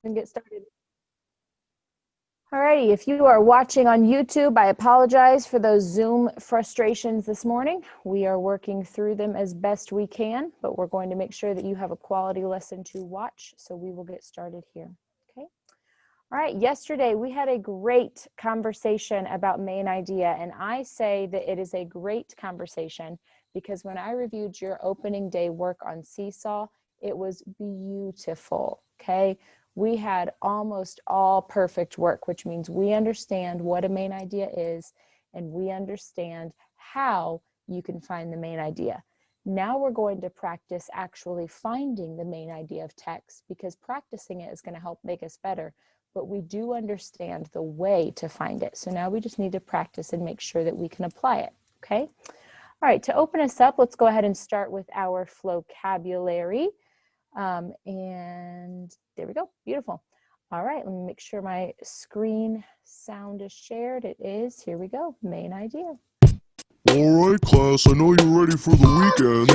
and get started. Alrighty, if you are watching on YouTube, I apologize for those Zoom frustrations this morning. We are working through them as best we can, but we're going to make sure that you have a quality lesson to watch, so we will get started here, okay? All right, yesterday we had a great conversation about main idea, and I say that it is a great conversation because when I reviewed your opening day work on Seesaw, it was beautiful, okay? We had almost all perfect work, which means we understand what a main idea is and we understand how you can find the main idea. Now we're going to practice actually finding the main idea of text because practicing it is going to help make us better, but we do understand the way to find it. So now we just need to practice and make sure that we can apply it, okay? All right, to open us up, let's go ahead and start with our vocabulary. And there we go, beautiful. All right, let me make sure my screen sound is shared. It is, here we go, main idea. All right, class, I know you're ready for the weekend.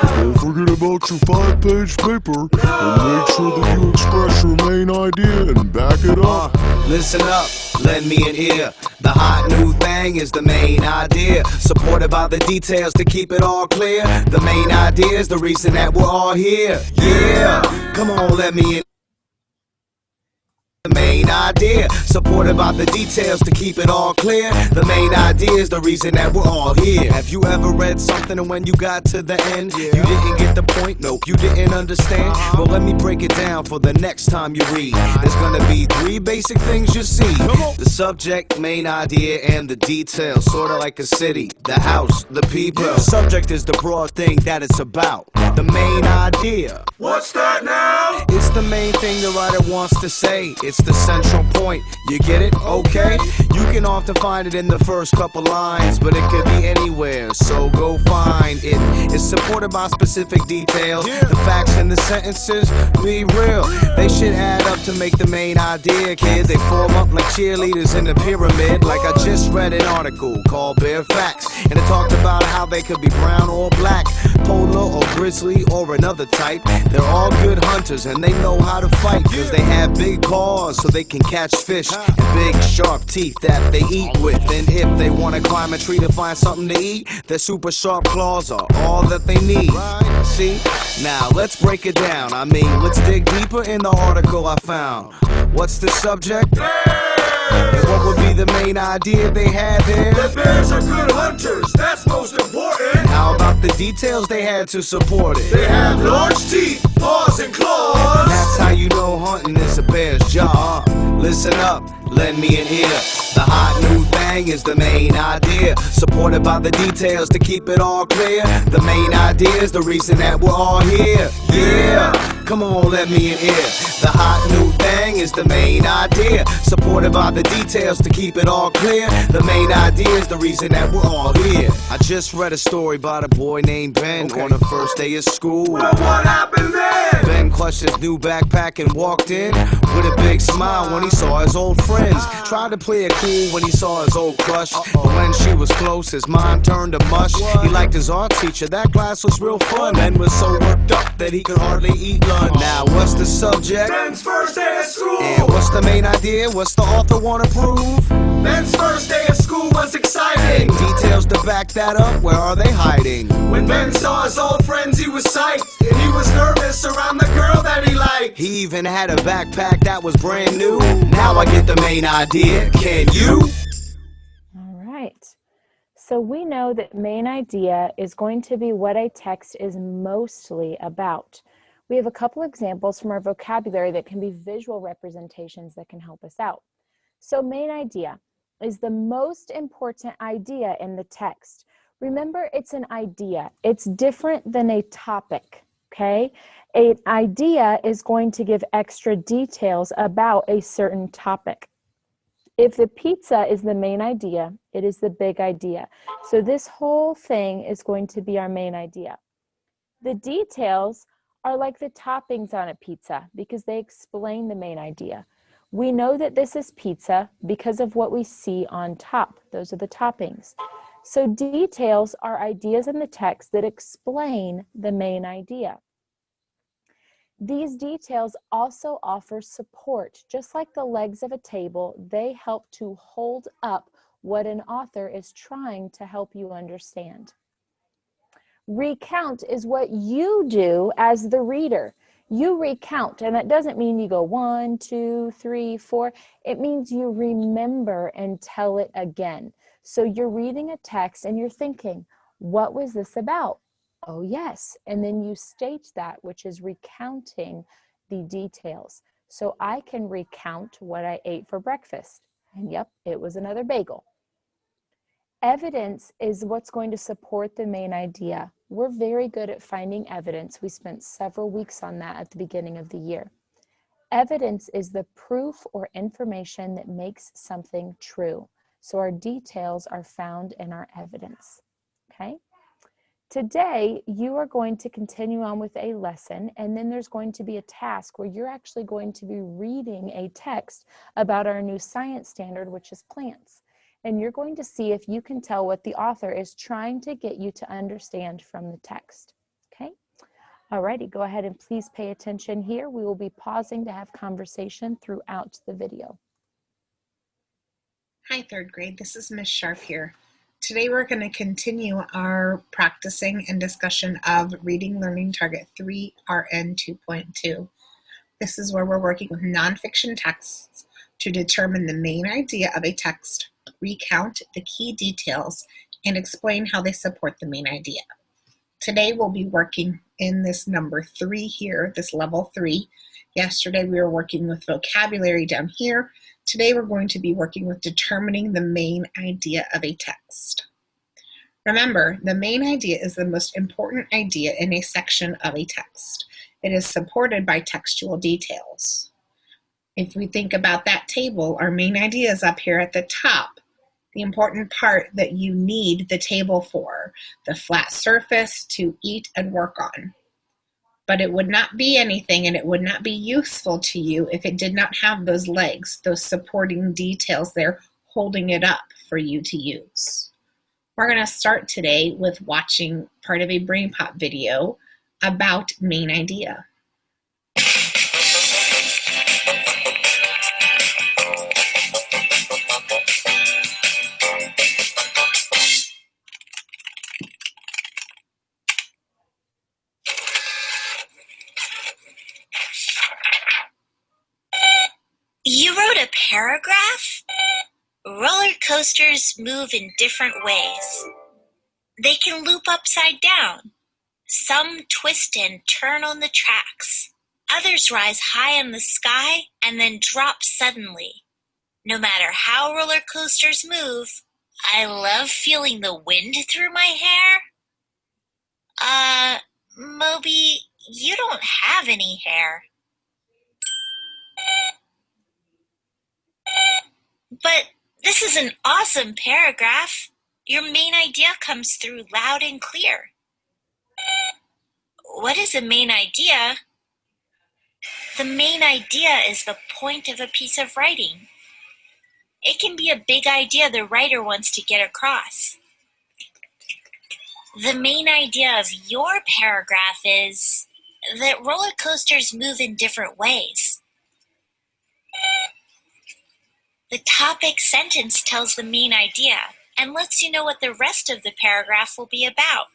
Don't forget about your 5-page paper and make sure that you express your main idea and back it up. Listen up, lend me an ear. The hot new thing is the main idea, supported by the details to keep it all clear. The main idea is the reason that we're all here. Yeah, come on, let me in. The main idea, supported by the details to keep it all clear. The main idea is the reason that we're all here. Have you ever read something and when you got to the end, you didn't get the point? Nope, you didn't understand. Well, let me break it down for the next time you read. There's gonna be 3 basic things you see: the subject, main idea, and the details. Sorta like a city, the house, the people. The subject is the broad thing that it's about. The main idea, what's that now? It's the main thing the writer wants to say. It's the central point, you get it? Okay? You can often find it in the first couple lines, but it could be anywhere, so go find it. It's supported by specific details. The facts in the sentences, be real. They should add up to make the main idea, kid. They form up like cheerleaders in a pyramid. Like I just read an article called Bare Facts, and it talked about how they could be brown or black, polar or grizzly or another type. They're all good hunters and they know how to fight, cause they have big paws so they can catch fish, and big sharp teeth that they eat with. And if they want to climb a tree to find something to eat, their super sharp claws are all that they need. See? Now let's break it down. I mean, let's dig deeper in the article I found. What's the subject? And what would be the main idea they had there? The bears are good hunters, that's most important. And how about the details they had to support it? They have large teeth, paws, and claws. And that's how you know hunting is a bear's job. Listen up, lend me an ear. The hot new thing is the main idea, supported by the details to keep it all clear. The main idea is the reason that we're all here. Yeah, come on, let me in ear. The hot new thing is the main idea, supported by the details to keep it all clear. The main idea is the reason that we're all here. I just read a story about a boy named Ben on the first day of school. Well, what happened then? Ben clutched his new backpack and walked in with a big smile when he saw his old friends. Tried to play it cool when he saw his old crush, but when she was close, his mind turned to mush. He liked his art teacher, that class was real fun. Ben was so worked up that he could hardly eat lunch. Now what's the subject? Ben's first day of school. And what's the main idea? What's the author wanna prove? Ben's first day of school was exciting. And details to back that up, where are they hiding? When Ben saw his old friends, he was psyched, and he was nervous around the girl that he liked. He even had a backpack that was brand new. Now I get the main idea, can you? All right, so we know that main idea is going to be what a text is mostly about. We have a couple examples from our vocabulary that can be visual representations that can help us out. So main idea is the most important idea in the text. Remember, it's an idea. It's different than a topic, okay? An idea is going to give extra details about a certain topic. If the pizza is the main idea, it is the big idea. So this whole thing is going to be our main idea. The details are like the toppings on a pizza because they explain the main idea. We know that this is pizza because of what we see on top. Those are the toppings. So details are ideas in the text that explain the main idea. These details also offer support. Just like the legs of a table, they help to hold up what an author is trying to help you understand. Recount is what you do as the reader. You recount, and that doesn't mean you go 1, 2, 3, 4. It means you remember and tell it again. So you're reading a text and you're thinking, what was this about? Oh, yes. And then you state that, which is recounting the details. So I can recount what I ate for breakfast. And yep, it was another bagel. Evidence is what's going to support the main idea. We're very good at finding evidence. We spent several weeks on that at the beginning of the year. Evidence is the proof or information that makes something true. So our details are found in our evidence. Okay? Today, you are going to continue on with a lesson, and then there's going to be a task where you're actually going to be reading a text about our new science standard, which is plants. And you're going to see if you can tell what the author is trying to get you to understand from the text. Okay? Alrighty, go ahead and please pay attention here. We will be pausing to have conversation throughout the video. Hi, third grade. This is Miss Sharp here. Today we're going to continue our practicing and discussion of Reading Learning Target 3 RN 2.2. This is where we're working with nonfiction texts to determine the main idea of a text, recount the key details, and explain how they support the main idea. Today we'll be working in this number 3 here, this level 3. Yesterday we were working with vocabulary down here. Today we're going to be working with determining the main idea of a text. Remember, the main idea is the most important idea in a section of a text. It is supported by textual details. If we think about that table, our main idea is up here at the top. The important part that you need the table for, the flat surface to eat and work on. But it would not be anything and it would not be useful to you if it did not have those legs, those supporting details there holding it up for you to use. We're going to start today with watching part of a BrainPop video about main idea. You wrote a paragraph? Roller coasters move in different ways. They can loop upside down. Some twist and turn on the tracks. Others rise high in the sky and then drop suddenly. No matter how roller coasters move, I love feeling the wind through my hair. Moby, you don't have any hair. But this is an awesome paragraph. Your main idea comes through loud and clear. What is a main idea? The main idea is the point of a piece of writing. It can be a big idea the writer wants to get across. The main idea of your paragraph is that roller coasters move in different ways. The topic sentence tells the main idea and lets you know what the rest of the paragraph will be about.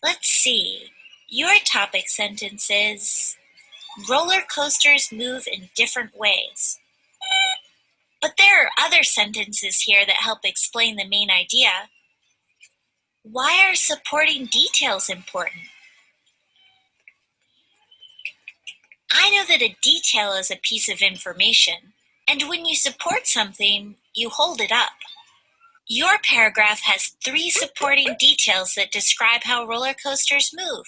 Let's see. Your topic sentence is, roller coasters move in different ways. But there are other sentences here that help explain the main idea. Why are supporting details important? I know that a detail is a piece of information, and when you support something, you hold it up. Your paragraph has 3 supporting details that describe how roller coasters move.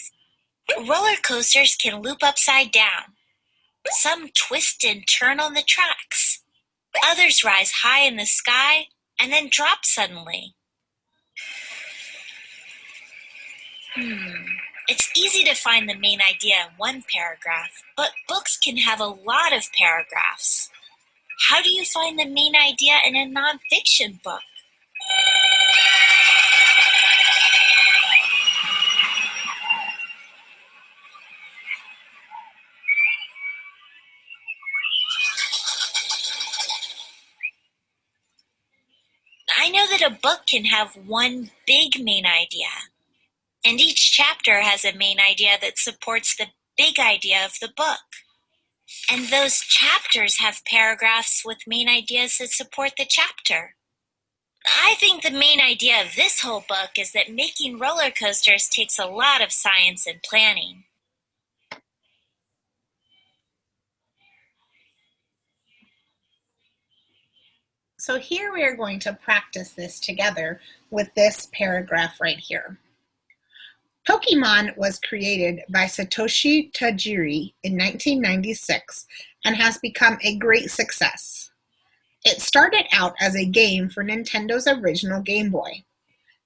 Roller coasters can loop upside down. Some twist and turn on the tracks. Others rise high in the sky and then drop suddenly. It's easy to find the main idea in one paragraph, but books can have a lot of paragraphs. How do you find the main idea in a nonfiction book? that a book can have one big main idea, and each chapter has a main idea that supports the big idea of the book. And those chapters have paragraphs with main ideas that support the chapter. I think the main idea of this whole book is that making roller coasters takes a lot of science and planning. So here we are going to practice this together with this paragraph right here. Pokemon was created by Satoshi Tajiri in 1996 and has become a great success. It started out as a game for Nintendo's original Game Boy.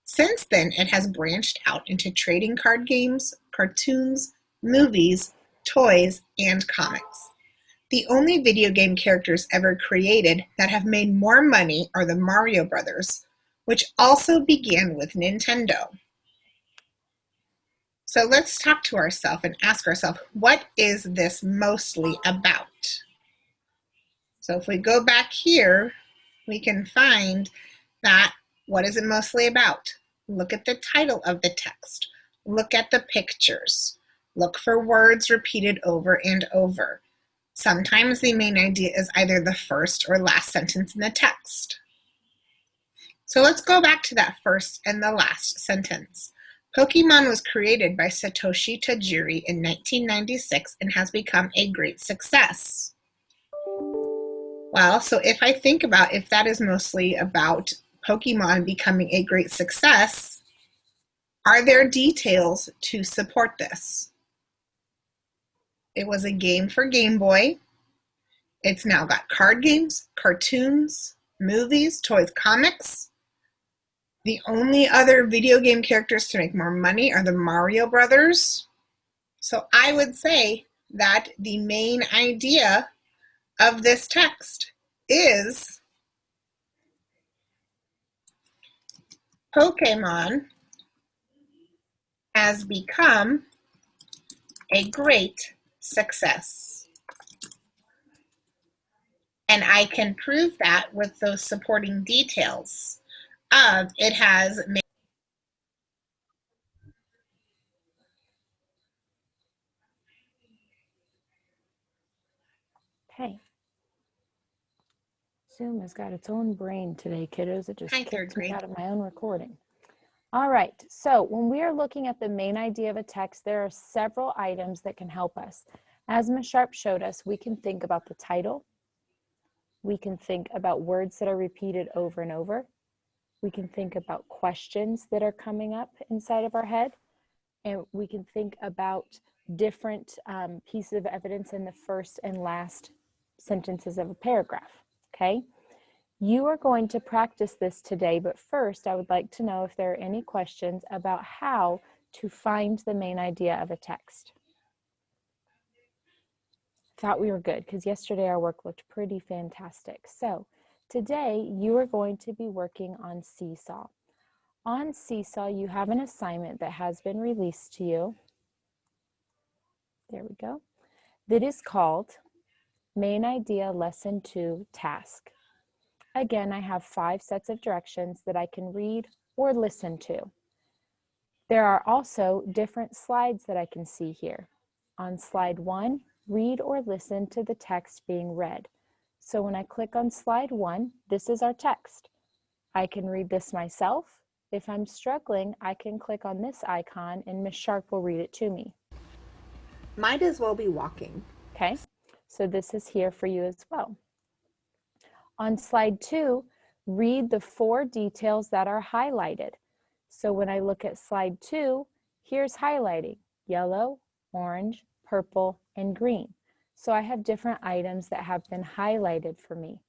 Since then, it has branched out into trading card games, cartoons, movies, toys, and comics. The only video game characters ever created that have made more money are the Mario Brothers, which also began with Nintendo. So let's talk to ourselves and ask ourselves, what is this mostly about? So if we go back here, we can find that what is it mostly about? Look at the title of the text. Look at the pictures. Look for words repeated over and over. Sometimes the main idea is either the first or last sentence in the text. So let's go back to that first and the last sentence. Pokemon was created by Satoshi Tajiri in 1996 and has become a great success. Well, so if I think about if that is mostly about Pokemon becoming a great success, are there details to support this? It was a game for Game Boy. It's now got card games, cartoons, movies, toys, comics. The only other video game characters to make more money are the Mario Brothers. So I would say that the main idea of this text is Pokemon has become a great success. And I can prove that with those supporting details of it has made. Okay. Zoom has got its own brain today, kiddos. It just Hi, third kicked me grade. out of my own recording. All right, so when we are looking at the main idea of a text, there are several items that can help us. As Ms. Sharp showed us, we can think about the title. We can think about words that are repeated over and over. We can think about questions that are coming up inside of our head. And we can think about different pieces of evidence in the first and last sentences of a paragraph, okay? You are going to practice this today, but first I would like to know if there are any questions about how to find the main idea of a text. Thought we were good because yesterday our work looked pretty fantastic. So today you are going to be working on Seesaw. On Seesaw, you have an assignment that has been released to you. There we go. That is called Main Idea Lesson 2 Task. Again, I have 5 sets of directions that I can read or listen to. There are also different slides that I can see here. On slide 1, read or listen to the text being read. So when I click on slide 1, this is our text. I can read this myself. If I'm struggling, I can click on this icon and Ms. Sharp will read it to me. Might as well be walking. Okay, so this is here for you as well. On slide 2, read the 4 details that are highlighted. So when I look at slide 2, here's highlighting: yellow, orange, purple, and green. So I have different items that have been highlighted for me.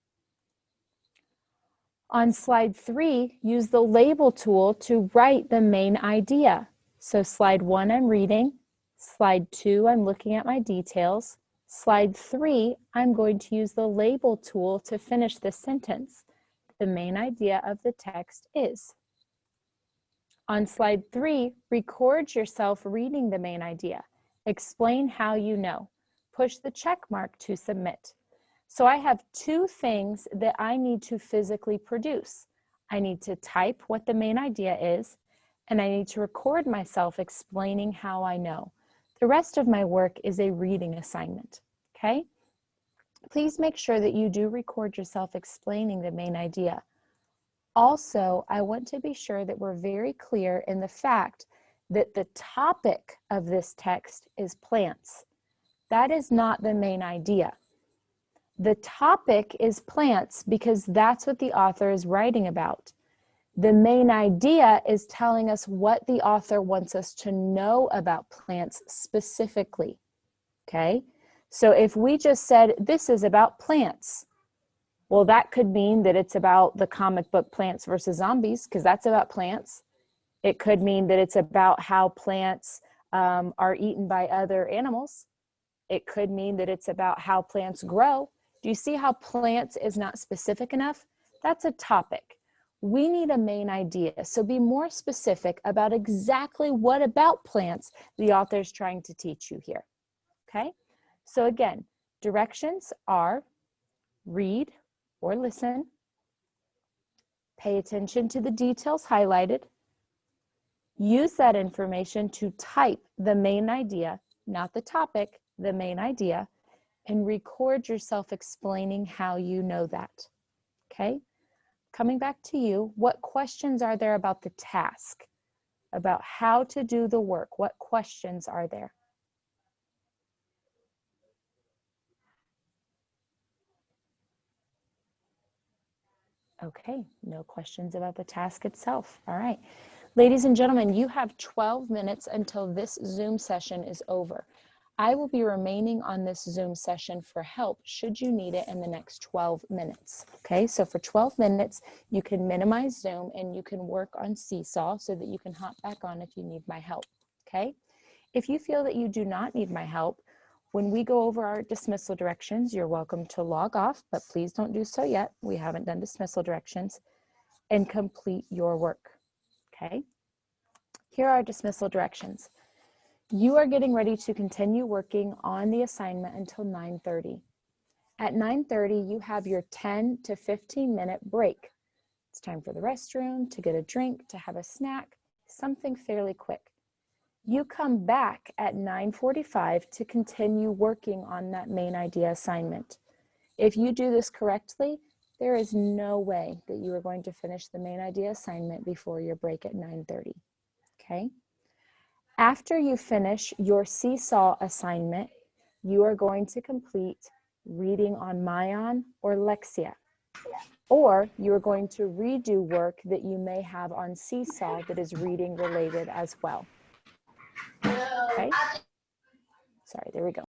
On slide 3, use the label tool to write the main idea. So slide 1, I'm reading. Slide 2, I'm looking at my details. Slide 3, I'm going to use the label tool to finish this sentence. The main idea of the text is. On slide 3, record yourself reading the main idea. Explain how you know. Push the check mark to submit. So I have 2 things that I need to physically produce. I need to type what the main idea is, and I need to record myself explaining how I know. The rest of my work is a reading assignment, okay? Please make sure that you do record yourself explaining the main idea. Also, I want to be sure that we're very clear in the fact that the topic of this text is plants. That is not the main idea. The topic is plants because that's what the author is writing about. The main idea is telling us what the author wants us to know about plants specifically, okay? So if we just said, this is about plants, well, that could mean that it's about the comic book Plants vs. Zombies, because that's about plants. It could mean that it's about how plants are eaten by other animals. It could mean that it's about how plants grow. Do you see how plants is not specific enough? That's a topic. We need a main idea. So be more specific about exactly what about plants the author is trying to teach you here. Okay? So again, directions are read or listen, pay attention to the details highlighted, use that information to type the main idea, not the topic, the main idea, and record yourself explaining how you know that. Okay? Coming back to you, what questions are there about the task? About how to do the work? What questions are there? Okay, no questions about the task itself. All right. Ladies and gentlemen, you have 12 minutes until this Zoom session is over. I will be remaining on this Zoom session for help should you need it in the next 12 minutes. Okay, so for 12 minutes, you can minimize Zoom and you can work on Seesaw so that you can hop back on if you need my help. Okay, if you feel that you do not need my help, when we go over our dismissal directions, you're welcome to log off, but please don't do so yet. We haven't done dismissal directions, and complete your work. Okay, here are dismissal directions. You are getting ready to continue working on the assignment until 9:30. At 9:30, you have your 10 to 15-minute break. It's time for the restroom, to get a drink, to have a snack, something fairly quick. You come back at 9:45 to continue working on that main idea assignment. If you do this correctly, there is no way that you are going to finish the main idea assignment before your break at 9:30. Okay? After you finish your Seesaw assignment, you are going to complete reading on Mayan or Lexia, or you are going to redo work that you may have on Seesaw that is reading related as well. Okay? Sorry, there we go.